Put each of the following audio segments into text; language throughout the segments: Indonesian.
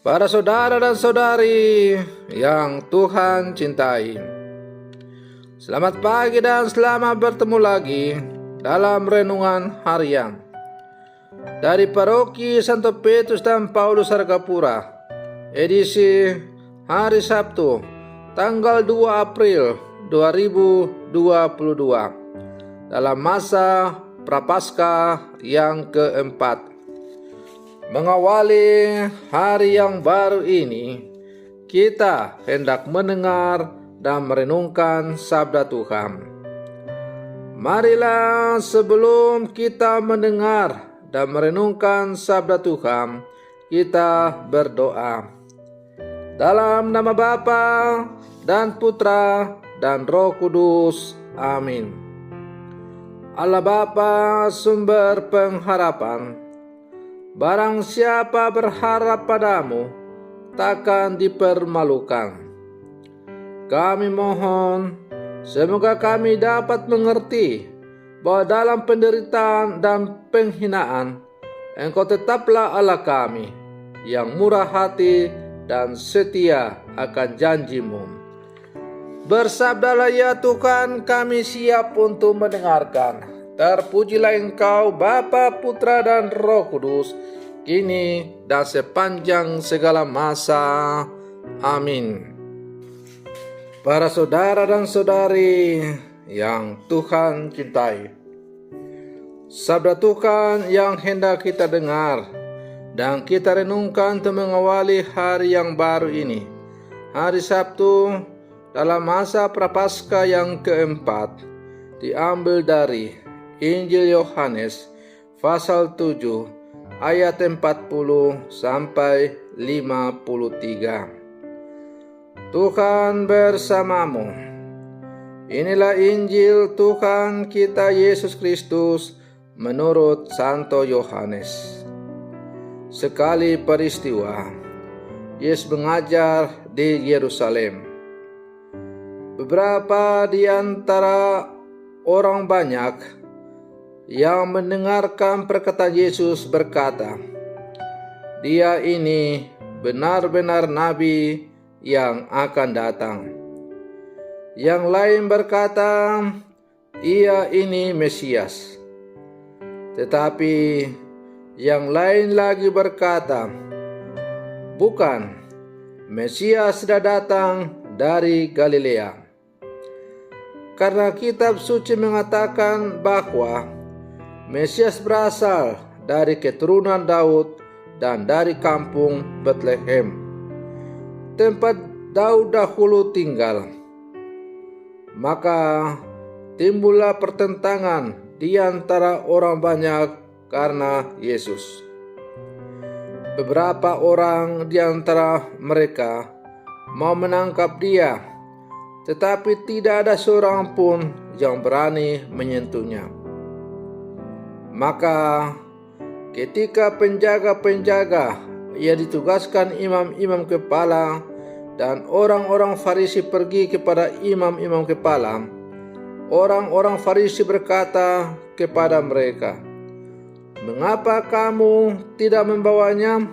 Para saudara dan saudari yang Tuhan cintai, selamat pagi dan selamat bertemu lagi dalam renungan harian dari Paroki Santo Petrus dan Paulus Argapura, edisi hari Sabtu, tanggal 2 April 2022, dalam masa Prapaskah yang keempat. Mengawali hari yang baru ini, kita hendak mendengar dan merenungkan sabda Tuhan. Marilah sebelum kita mendengar dan merenungkan sabda Tuhan, kita berdoa. Dalam nama Bapa dan Putra dan Roh Kudus. Amin. Allah Bapa, sumber pengharapan, barang siapa berharap padamu, takkan dipermalukan. Kami mohon, semoga kami dapat mengerti bahwa dalam penderitaan dan penghinaan, Engkau tetaplah Allah kami, yang murah hati dan setia akan janji-Mu. Bersabdalah ya Tuhan, kami siap untuk mendengarkan. Terpujilah Engkau, Bapa, Putra, dan Roh Kudus, kini dan sepanjang segala masa. Amin. Para saudara dan saudari yang Tuhan cintai, sabda Tuhan yang hendak kita dengar dan kita renungkan untuk mengawali hari yang baru ini, hari Sabtu dalam masa Prapaskah yang keempat, diambil dari Injil Yohanes pasal 7 ayat 40 sampai 53. Tuhan bersamamu. Inilah Injil Tuhan kita Yesus Kristus menurut Santo Yohanes. Sekali peristiwa, Yesus mengajar di Yerusalem. Beberapa di antara orang banyak yang mendengarkan perkataan Yesus berkata, "Dia ini benar-benar nabi yang akan datang." Yang lain berkata, "Ia ini Mesias." Tetapi yang lain lagi berkata, "Bukan, Mesias sudah datang dari Galilea." Karena kitab suci mengatakan bahwa Mesias berasal dari keturunan Daud dan dari kampung Betlehem, tempat Daud dahulu tinggal. Maka timbullah pertentangan di antara orang banyak karena Yesus. Beberapa orang di antara mereka mau menangkap Dia, tetapi tidak ada seorang pun yang berani menyentuhnya. Maka ketika penjaga-penjaga yang ditugaskan imam-imam kepala dan orang-orang Farisi pergi kepada imam-imam kepala, orang-orang Farisi berkata kepada mereka, "Mengapa kamu tidak membawanya?"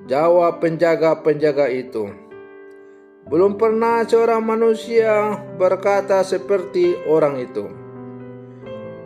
Jawab penjaga-penjaga itu, "Belum pernah seorang manusia berkata seperti orang itu."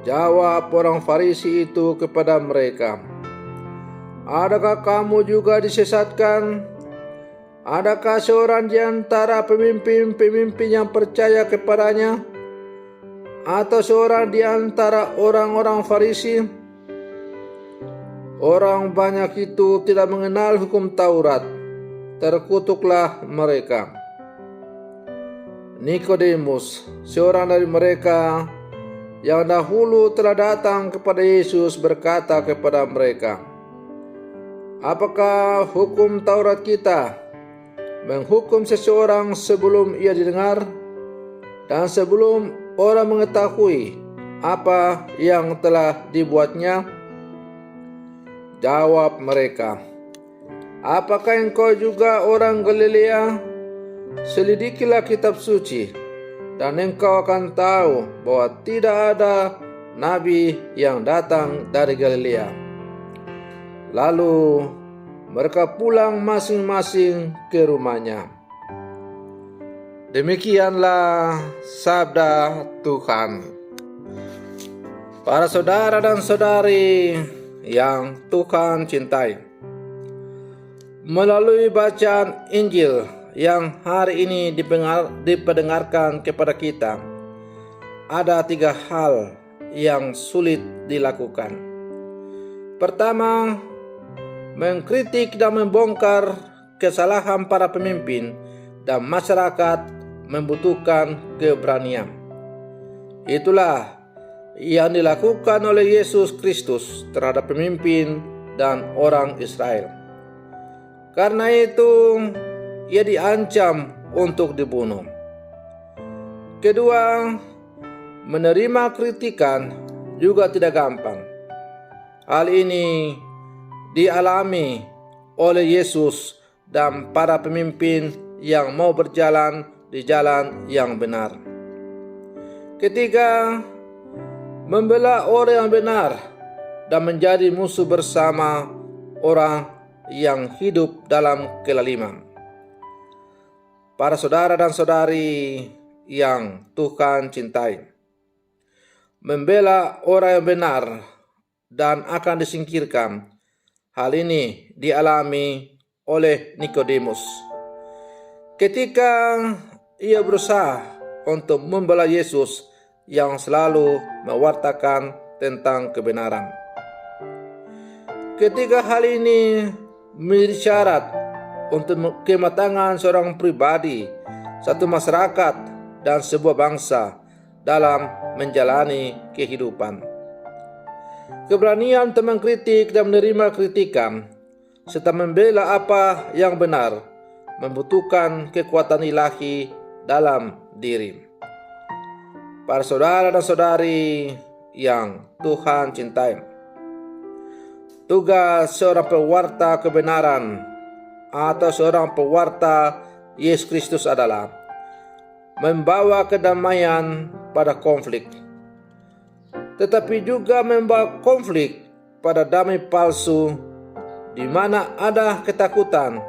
Jawab orang Farisi itu kepada mereka, "Adakah kamu juga disesatkan? Adakah seorang di antara pemimpin-pemimpin yang percaya kepadanya? Atau seorang di antara orang-orang Farisi?" Orang banyak itu tidak mengenal hukum Taurat. Terkutuklah mereka. Nikodemus, seorang dari mereka yang dahulu telah datang kepada Yesus, berkata kepada mereka, "Apakah hukum Taurat kita menghukum seseorang sebelum ia didengar dan sebelum orang mengetahui apa yang telah dibuatnya?" Jawab mereka, "Apakah engkau juga orang Galilea? Selidikilah kitab suci, dan engkau akan tahu bahwa tidak ada nabi yang datang dari Galilea." Lalu mereka pulang masing-masing ke rumahnya. Demikianlah sabda Tuhan. Para saudara dan saudari yang Tuhan cintai, melalui bacaan Injil yang hari ini diperdengarkan kepada kita, ada 3 hal yang sulit dilakukan. Pertama, mengkritik dan membongkar kesalahan para pemimpin dan masyarakat membutuhkan keberanian. Itulah yang dilakukan oleh Yesus Kristus terhadap pemimpin dan orang Israel. Karena itu, ia diancam untuk dibunuh. Kedua, menerima kritikan juga tidak gampang. Hal ini dialami oleh Yesus dan para pemimpin yang mau berjalan di jalan yang benar. Ketiga, membela orang yang benar dan menjadi musuh bersama orang yang hidup dalam kelaliman. Para saudara dan saudari yang Tuhan cintai, membela orang yang benar dan akan disingkirkan, hal ini dialami oleh Nikodemus ketika ia berusaha untuk membela Yesus yang selalu mewartakan tentang kebenaran. Ketika hal ini menjadi syarat untuk kematangan seorang pribadi, satu masyarakat, dan sebuah bangsa dalam menjalani kehidupan. Keberanian untuk mengkritik dan menerima kritikan serta membela apa yang benar membutuhkan kekuatan ilahi dalam diri. Para saudara dan saudari yang Tuhan cintai, tugas seorang pewarta kebenaran atau seorang pewarta Yesus Kristus adalah membawa kedamaian pada konflik, tetapi juga membawa konflik pada damai palsu di mana ada ketakutan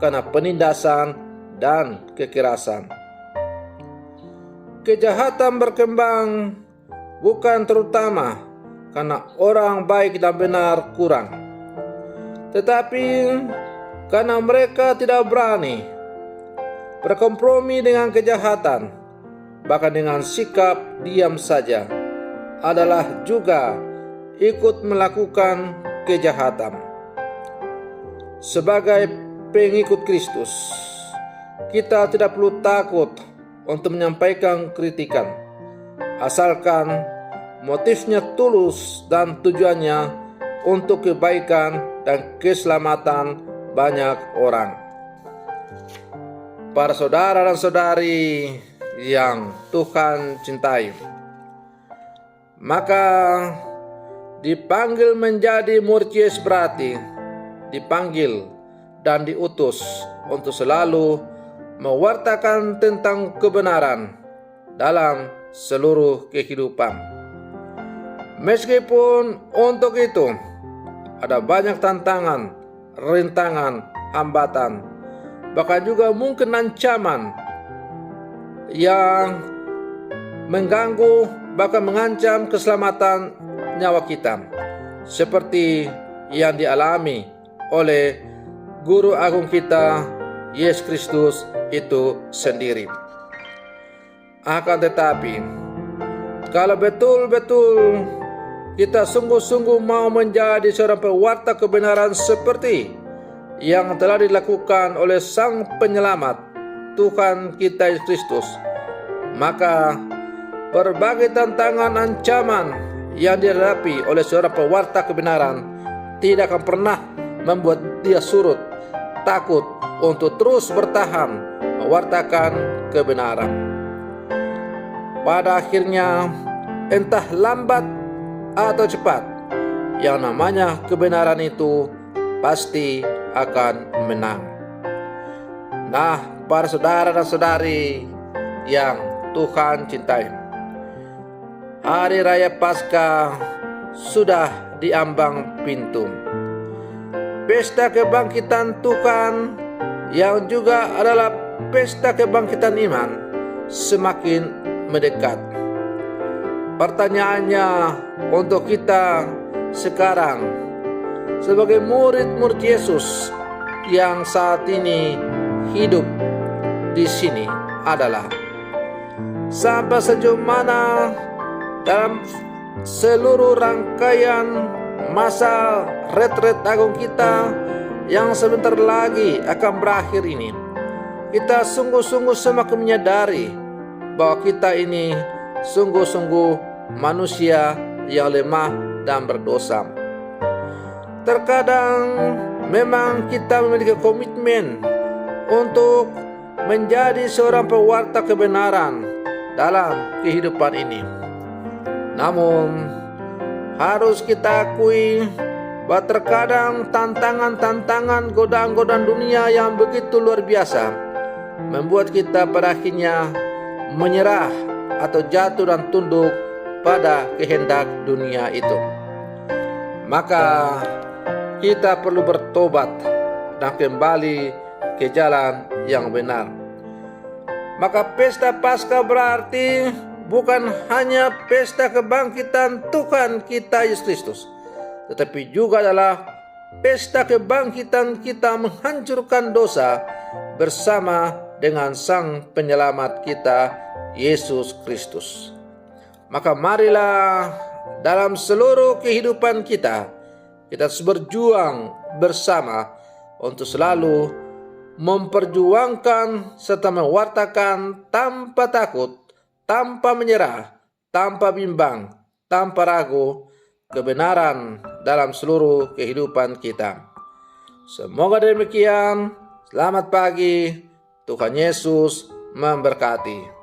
karena penindasan dan kekerasan. Kejahatan berkembang bukan terutama karena orang baik dan benar kurang, tetapi karena mereka tidak berani berkompromi dengan kejahatan, bahkan dengan sikap diam saja adalah juga ikut melakukan kejahatan. Sebagai pengikut Kristus, kita tidak perlu takut untuk menyampaikan kritikan, asalkan motifnya tulus dan tujuannya untuk kebaikan dan keselamatan banyak orang. Para saudara dan saudari yang Tuhan cintai, maka dipanggil menjadi murid Yesus berarti dipanggil dan diutus untuk selalu mewartakan tentang kebenaran dalam seluruh kehidupan. Meskipun untuk itu ada banyak tantangan, rintangan, hambatan, bahkan juga mungkin ancaman yang mengganggu bahkan mengancam keselamatan nyawa kita, seperti yang dialami oleh Guru Agung kita Yesus Kristus itu sendiri. Akan tetapi, kalau betul-betul kita sungguh-sungguh mau menjadi seorang pewarta kebenaran seperti yang telah dilakukan oleh Sang Penyelamat Tuhan kita Yesus Kristus, maka berbagai tantangan ancaman yang dihadapi oleh seorang pewarta kebenaran tidak akan pernah membuat dia surut takut untuk terus bertahan mewartakan kebenaran. Pada akhirnya, entah lambat atau cepat, yang namanya kebenaran itu pasti akan menang. Nah, para saudara dan saudari yang Tuhan cintai, Hari Raya Paskah sudah diambang pintu. pesta kebangkitan Tuhan yang juga adalah pesta kebangkitan iman semakin mendekat. Pertanyaannya untuk kita sekarang sebagai murid-murid Yesus yang saat ini hidup di sini adalah, sampai sejauh mana dalam seluruh rangkaian masa retret agung kita yang sebentar lagi akan berakhir ini, kita sungguh-sungguh semakin menyadari bahwa kita ini sungguh-sungguh manusia yang lemah dan berdosa. Terkadang memang kita memiliki komitmen untuk menjadi seorang pewarta kebenaran dalam kehidupan ini. Namun harus kita akui bahwa terkadang tantangan-tantangan, godaan-godaan dunia yang begitu luar biasa membuat kita pada akhirnya menyerah atau jatuh dan tunduk pada kehendak dunia itu. Maka kita perlu bertobat dan kembali ke jalan yang benar. Maka pesta Paskah berarti bukan hanya pesta kebangkitan Tuhan kita Yesus Kristus, tetapi juga adalah pesta kebangkitan kita menghancurkan dosa bersama dengan Sang Penyelamat kita Yesus Kristus. Maka marilah dalam seluruh kehidupan kita harus berjuang bersama untuk selalu memperjuangkan serta mewartakan tanpa takut, tanpa menyerah, tanpa bimbang, tanpa ragu kebenaran dalam seluruh kehidupan kita. Semoga demikian. Selamat pagi. Tuhan Yesus memberkati.